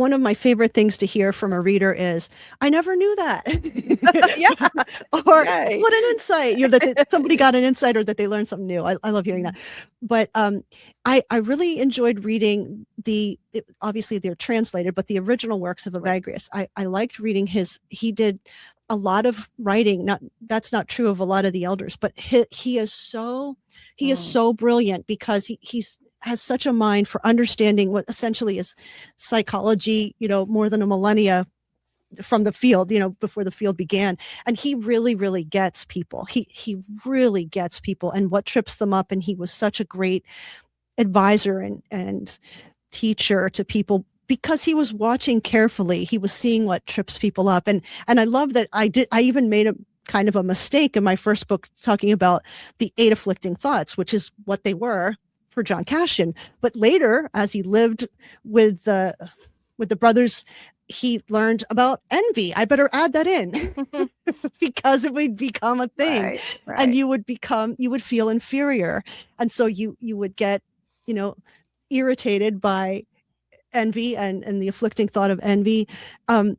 one of my favorite things to hear from a reader is, I never knew that. Yes. Or Yay. what an insight, that somebody got an insight or that they learned something new. I love hearing that. But I really enjoyed reading obviously they're translated, but the original works of Evagrius. I liked reading he did a lot of writing. That's not true of a lot of the elders, but he is so brilliant because he has such a mind for understanding what essentially is psychology, more than a millennia from the field, before the field began. And he really, really gets people. He really gets people and what trips them up. And he was such a great advisor and teacher to people because he was watching carefully. He was seeing what trips people up. And I love that I even made a kind of a mistake in my first book talking about the 8 afflicting thoughts, which is what they were for John Cassian. But later, as he lived with the brothers, he learned about envy. I better add that in because it would become a thing. Right. And you would feel inferior. And so you would get, irritated by envy and the afflicting thought of envy.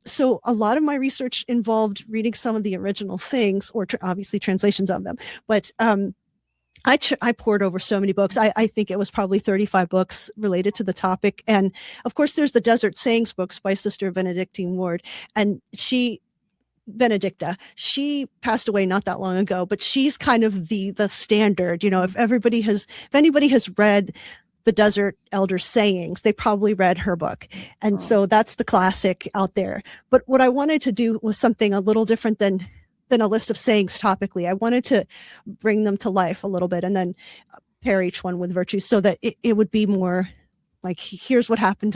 So a lot of my research involved reading some of the original things or obviously translations of them. But I poured over so many books. I think it was probably 35 books related to the topic. And of course, there's the Desert Sayings books by Sister Benedictine Ward. And Benedicta, she passed away not that long ago, but she's kind of the standard. If anybody has read the Desert Elder Sayings, they probably read her book. And so that's the classic out there. But what I wanted to do was something a little different than a list of sayings topically. I wanted to bring them to life a little bit and then pair each one with virtues so that it would be more like, here's what happened